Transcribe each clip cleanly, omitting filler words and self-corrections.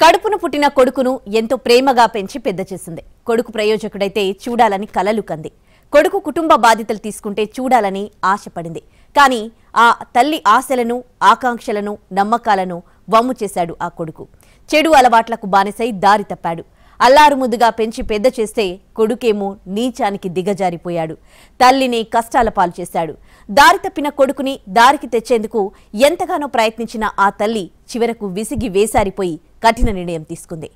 కడుపున పుట్టిన కొడుకును ఎంతో ప్రేమగా పెంచి పెద్ద చేసింది. కొడుకు ప్రయోజకుడైతే చూడాలని కలలు కంది. కొడుకు కుటుంబ బాధ్యతలు తీసుకుంటే చూడాలని ఆశపడింది. కానీ ఆ తల్లి ఆశలను, ఆకాంక్షలను, నమ్మకాలను వమ్ము చేశాడు ఆ కొడుకు. చెడు అలవాట్లకు బానిసై దారి తప్పాడు. అల్లారు ముద్దుగా పెంచి పెద్ద చేస్తే కొడుకేమో నీచానికి దిగజారిపోయాడు. తల్లిని కష్టాల పాలు చేశాడు. దారి తప్పిన కొడుకుని దారికి తెచ్చేందుకు ఎంతగానో ప్రయత్నించిన ఆ తల్లి చివరకు విసిగి వేసారిపోయి కఠిన నిర్ణయం తీసుకుంది.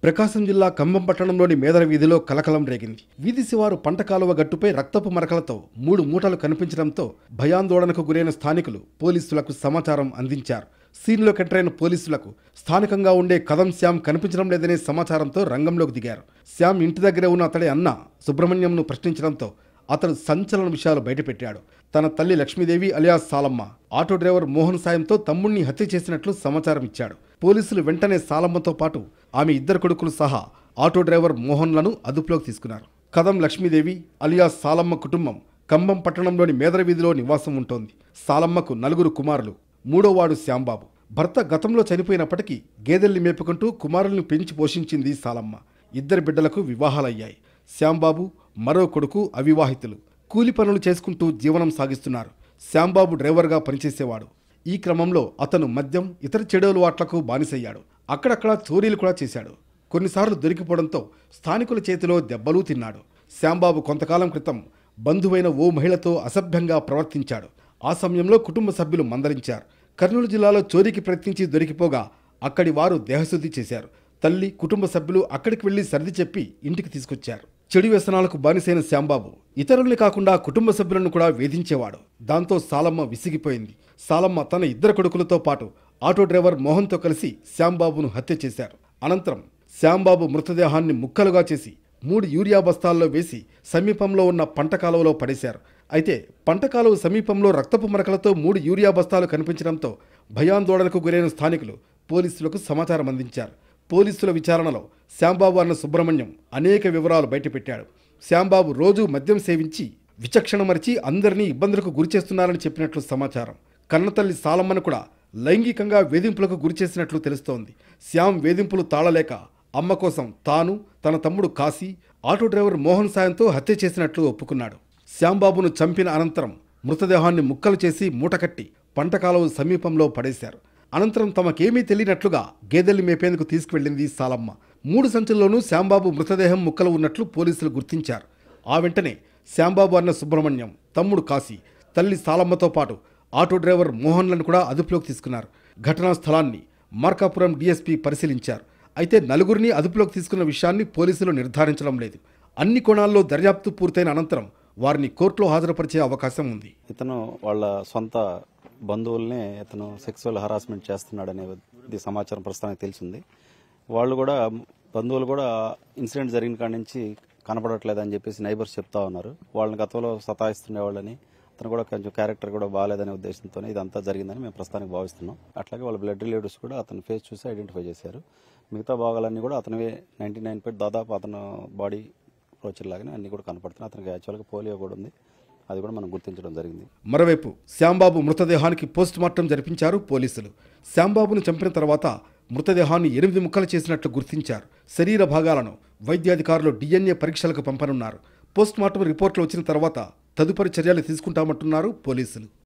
ప్రకాశం జిల్లా కంభం పట్టణంలోని మేదర వీధిలో కలకలం రేగింది. వీధి శివారు పంట కాలువ గట్టుపై రక్తపు మరకలతో 3 మూటలు కనిపించడంతో భయాందోళనకు గురైన స్థానికులు పోలీసులకు సమాచారం అందించారు. సీన్లోకి ఎంటరైన పోలీసులకు స్థానికంగా ఉండే కదం శ్యామ్ కనిపించడం లేదనే సమాచారంతో రంగంలోకి దిగారు. శ్యామ్ ఇంటి దగ్గరే ఉన్న అతడి అన్న సుబ్రహ్మణ్యంను ప్రశ్నించడంతో అతడు సంచలన విషయాలు బయటపెట్టాడు. తన తల్లి Lakshmidevi alias Salamma auto driver Mohan సాయంతో తమ్ముణ్ణి హత్య చేసినట్లు సమాచారం ఇచ్చాడు. పోలీసులు వెంటనే సాలమ్మతో పాటు ఆమె 2 కొడుకులు సహా ఆటో డ్రైవర్ మోహన్లను అదుపులోకి తీసుకున్నారు. కదం లక్ష్మీదేవి అలియాస్ సాలమ్మ కుటుంబం కంభం పట్టణంలోని మేదర వీధిలో నివాసం ఉంటోంది. సాలమ్మకు 4 కుమారులు. 3వ వాడు శ్యాంబాబు. భర్త గతంలో చనిపోయినప్పటికీ గేదెల్ని మేపుకుంటూ కుమారుల్ని పెంచి పోషించింది సాలమ్మ. 2 బిడ్డలకు వివాహాలయ్యాయి. శ్యాంబాబు మరో కొడుకు అవివాహితులు. కూలి పనులు చేసుకుంటూ జీవనం సాగిస్తున్నారు. శ్యాంబాబు డ్రైవర్గా పనిచేసేవాడు. ఈ క్రమంలో అతను మద్యం, ఇతర చెడు అలవాట్లకు బానిసయ్యాడు. అక్కడక్కడ చోరీలు కూడా చేశాడు. కొన్నిసార్లు దొరికిపోవడంతో స్థానికుల చేతిలో దెబ్బలు తిన్నాడు. శ్యాంబాబు కొంతకాలం క్రితం బంధువైన ఓ మహిళతో అసభ్యంగా ప్రవర్తించాడు. ఆ సమయంలో కుటుంబ సభ్యులు మందలించారు. కర్నూలు జిల్లాలో చోరీకి ప్రయత్నించి దొరికిపోగా అక్కడి వారు దేహశుద్ధి చేశారు. తల్లి, కుటుంబ సభ్యులు అక్కడికి వెళ్లి సర్ది చెప్పి ఇంటికి తీసుకొచ్చారు. చెడు వ్యసనాలకు బానిసైన శ్యాంబాబు ఇతరుల్ని కాకుండా కుటుంబ సభ్యులను కూడా వేధించేవాడు. దాంతో సాలమ్మ విసిగిపోయింది. సాలమ్మ తన 2 కొడుకులతో పాటు ఆటో డ్రైవర్ మోహన్తో కలిసి శ్యాంబాబును హత్య చేశారు. అనంతరం శ్యాంబాబు మృతదేహాన్ని ముక్కలుగా చేసి 3 యూరియా బస్తాల్లో వేసి సమీపంలో ఉన్న పంట కాలువలో పడేశారు. అయితే పంట కాలువ సమీపంలో రక్తపు మరకలతో 3 యూరియా బస్తాలు కనిపించడంతో భయాందోళనకు గురైన స్థానికులు పోలీసులకు సమాచారం అందించారు. పోలీసుల విచారణలో శ్యాంబాబు అన్న సుబ్రహ్మణ్యం అనేక వివరాలు బయటపెట్టాడు. శ్యాంబాబు రోజు మద్యం సేవించి విచక్షణ మరిచి అందరినీ ఇబ్బందులకు గురిచేస్తున్నారని చెప్పినట్లు సమాచారం. కన్నతల్లి సాలమ్మను కూడా లైంగికంగా వేధింపులకు గురిచేసినట్లు తెలుస్తోంది. శ్యామ్ వేధింపులు తాళలేక అమ్మ కోసం తాను, తన తమ్ముడు కాశీ, ఆటో డ్రైవర్ మోహన్ సాయంతో హత్య చేసినట్లు ఒప్పుకున్నాడు. శ్యాంబాబును చంపిన అనంతరం మృతదేహాన్ని ముక్కలు చేసి మూటకట్టి పంట కాలువ సమీపంలో పడేశారు. అనంతరం తమకేమీ తెలియనట్లుగా గేదెల్ని మేపేందుకు తీసుకువెళ్లింది సాలమ్మ. 3 సంచుల్లోనూ శ్యాంబాబు మృతదేహం ముక్కలు ఉన్నట్లు పోలీసులు గుర్తించారు. ఆ వెంటనే శ్యాంబాబు అన్న సుబ్రహ్మణ్యం, తమ్ముడు కాశీ, తల్లి సాలమ్మతో పాటు ఆటో డ్రైవర్ మోహన్లను కూడా అదుపులోకి తీసుకున్నారు. ఘటనా స్థలాన్ని మార్కాపురం డీఎస్పీ పరిశీలించారు. అయితే 4గురిని అదుపులోకి తీసుకున్న విషయాన్ని పోలీసులు నిర్ధారించడం లేదు. అన్ని కోణాల్లో దర్యాప్తు పూర్తయిన అనంతరం వారిని కోర్టులో హాజరుపరిచే అవకాశం ఉంది. ఇతను వాళ్ళ సొంత బంధువుల్ని ఇతను సెక్సువల్ హరాస్మెంట్ చేస్తున్నాడనేది సమాచారం ప్రస్తుతానికి తెలిసింది. వాళ్ళు కూడా బంధువులు కూడా ఇన్సిడెంట్ జరిగిన కాడి నుంచి కనపడట్లేదని చెప్పేసి నైబర్స్ చెప్తా ఉన్నారు. వాళ్ళని గతంలో సతాయిస్తుండేవాళ్ళని, అతను కూడా కొంచెం క్యారెక్టర్ కూడా బాగాలేదనే ఉద్దేశంతోనే ఇదంతా జరిగిందని మేము ప్రస్తుతానికి భావిస్తున్నాం. అట్లాగే వాళ్ళ బ్లడ్ రిలేటివ్స్ కూడా అతని ఫేస్ చూసి ఐడెంటిఫై చేశారు. మిగతా భాగాలన్నీ కూడా అతనివే 99% దాదాపు అతను బాడీ ప్రోచర్ లాగానే అన్ని కూడా కనపడుతున్నాయి. అతనికి యాక్చువల్గా పోలియో కూడా ఉంది. అది కూడా మనం గుర్తించడం జరిగింది. మరోవైపు శ్యాంబాబు మృతదేహానికి పోస్ట్ మార్టం జరిపించారు పోలీసులు. శ్యాంబాబును చంపిన తర్వాత మృతదేహాన్ని 8 ముక్కలు చేసినట్లు గుర్తించారు. శరీర భాగాలను వైద్యాధికారులు DNA పరీక్షలకు పంపనున్నారు. పోస్ట్ మార్టం రిపోర్టులు వచ్చిన తర్వాత తదుపరి చర్యలు తీసుకుంటామంటున్నారు పోలీసులు.